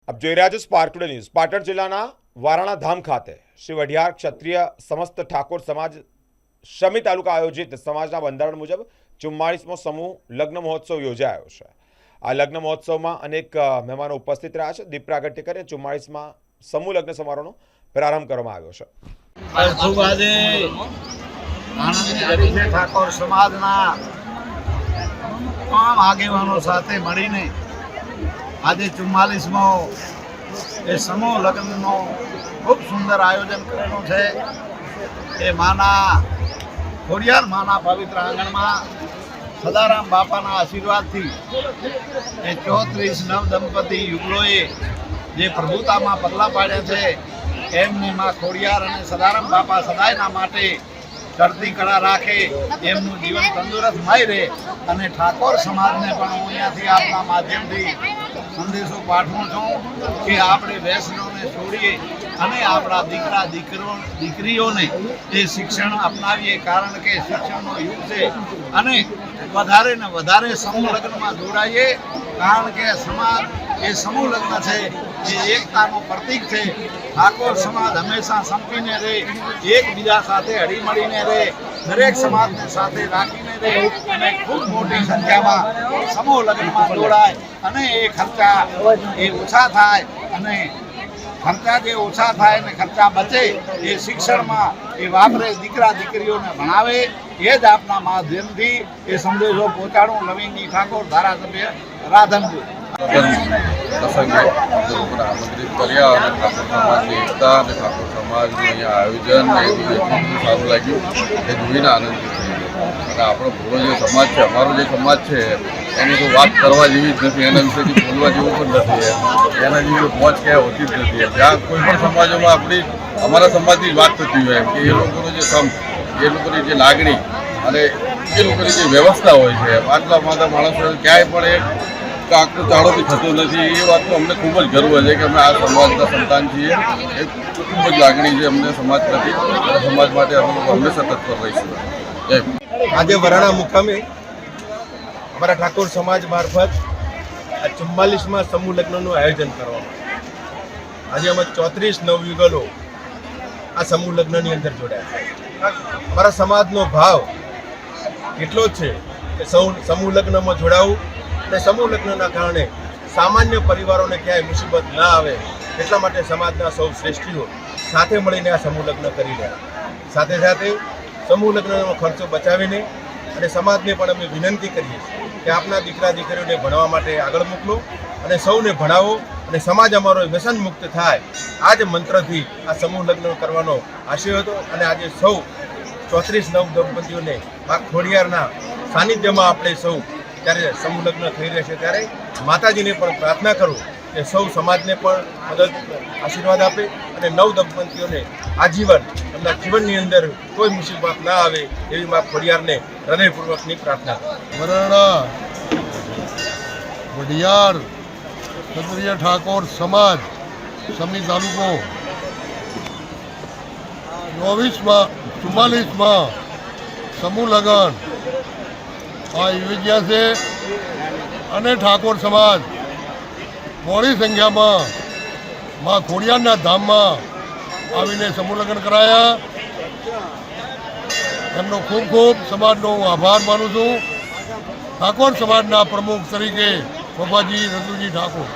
આપ જોઈ રહ્યા છો સ્પાર્ક ટુડે ન્યૂઝ। પાટણ જિલ્લાના વારાણા ધામ ખાતે શ્રી વઢિયાર ક્ષત્રિય સમસ્ત ઠાકોર સમાજ શમી તાલુકા આયોજિત સમાજના બંધારણ મુજબ 44મો સમૂહ લગ્ન મહોત્સવ યોજાયો છે। આ લગ્ન મહોત્સવમાં અનેક મહેમાનો ઉપસ્થિત રહ્યા છે। દીપ પ્રાગટ્ય કરી 44મા સમૂહ લગ્ન સમારોહનો પ્રારંભ કરવામાં આવ્યો છે। ઠાકોર સમાજના તમામ આગેવાનો સાથે મળીને આજે 44મો એ સમૂહ લગ્નનો ખૂબ સુંદર આયોજન કરેલું છે। એ ખોડિયાર માના પવિત્ર આંગણમાં સદારામ બાપાના આશીર્વાદથી એ 34 નવ દંપતી યુગલોએ જે પ્રભુતામાં પગલાં પાડ્યા છે એમની માં ખોડિયાર અને સદારામ બાપા સદાયના માટે ચડતી કળા રાખે, એમનું જીવન તંદુરસ્તમય રહે અને ઠાકોર સમાજને પણ હું અહીંયાથી આપના માધ્યમથી સંદેશો પાઠવું છું કે આપણે વ્યસનોને છોડીએ અને આપણા દીકરા દીકરીઓને એ શિક્ષણ અપનાવીએ, કારણ કે શિક્ષણનો યુગ છે અને વધારે ને વધારે સમૂહ લગ્નમાં જોડાઈએ, કારણ કે સમાજ એ સમૂહ લગ્ન છે એ એકતાનું પ્રતીક છે। ઠાકોર સમાજ હંમેશા સંપીને રહે, એકબીજા સાથે હળીમળીને રહે, દરેક સમાજને સાથે રાખીને રહે અને ખૂબ મોટી સંખ્યામાં સમૂહ લગ્નમાં જોડાય અને એ ખર્ચા એ ઓછા થાય અને ખર્ચા જે ઓછા થાય અને ખર્ચા બચે એ શિક્ષણમાં એ વાપરે, દીકરા દીકરીઓને ભણાવે, એ જ આપના માધ્યમથી એ સંદેશો પહોંચાડું। લવિંગજી ઠાકોર, ધારાસભ્ય રાધનપુર। પ્રસંગે આમંત્રિત કર્યા અને ઠાકોર સમાજની એકતા અને ઠાકોર સમાજનું અહીંયા આયોજન એ એટલું સારું લાગ્યું એ જોઈને આનંદિત થઈ ગયો। અને આપણો પૂરો જે સમાજ છે, અમારો જે સમાજ છે એની તો વાત કરવા જેવી જ નથી, એના વિશેથી બોલવા જેવું પણ નથી, એના જેવી પહોંચ ક્યાંય હોતી જ નથી। જ્યાં કોઈ પણ સમાજોમાં અમારા સમાજની જ વાત થતી હોય કે એ લોકોનો જે એ લોકોની જે લાગણી અને એ લોકોની જે વ્યવસ્થા હોય છે, આટલા માણસો ક્યાંય પણ આખો ચાળો બી થતો નથી। એ વાતનો અમને ખૂબ જ ગર્વ છે કે અમે આ સમાજના સંતાન છીએ। એ ખૂબ જ લાગણી છે અમને સમાજ પ્રતિ, સમાજ માટે અમે લોકો હંમેશા તત્પર રહીશું। જય। આજે વરાણા મુકામે અમારા ઠાકોર સમાજ મારફત આ 44મા સમૂહ લગ્નનું આયોજન કરવામાં આજે અમે 34 નવયુગલો આ સમૂહ લગ્નની અંદર જોડાયા। અમારા સમાજનો ભાવ એટલો જ છે કે સમૂહ લગ્નમાં જોડાવું અને સમૂહ લગ્નના કારણે સામાન્ય પરિવારોને ક્યાંય મુસીબત ના આવે એટલા માટે સમાજના સૌ શ્રેષ્ઠીઓ સાથે મળીને આ સમૂહ લગ્ન કરી રહ્યા। સાથે સાથે સમૂહ લગ્નનો ખર્ચો બચાવીને અને સમાજને પણ અમે વિનંતી કરીએ છીએ કે આપના દીકરા દીકરીઓને ભણવા માટે આગળ મોકલો અને સૌને ભણાવો અને સમાજ અમારો વ્યસન મુક્ત થાય, આ જ મંત્રથી આ સમૂહ લગ્ન કરવાનો આશય હતો। અને આજે સૌ 34 નવ દંપતીઓને આ ખોડિયારના સાનિધ્યમાં આપણે સૌ જ્યારે સમૂહ લગ્ન થઈ રહેશે ત્યારે માતાજીને પણ પ્રાર્થના કરું કે સૌ સમાજને પણ મદદ આશીર્વાદ આપે અને નવ દંપતીઓને આજીવન એમના જીવનની અંદર કોઈ મુસીબત ના આવે એવી મા ખોડિયારને હૃદયપૂર્વકની પ્રાર્થના કરું। વરાણા વઢિયાર ક્ષત્રિય ઠાકોર સમાજ શમી તાલુકો 44મા સમૂહ લગ્ન આ યોજ્યા છે અને ઠાકોર સમાજ મોડી સંખ્યામાં માં ખોડિયારના ધામમાં આવીને સમૂહ લગ્ન કરાયા। એમનો ખૂબ ખૂબ સમાજનો હું આભાર માનું છું। ઠાકોર સમાજના પ્રમુખ તરીકે બાબાજી રતુજી ઠાકોર।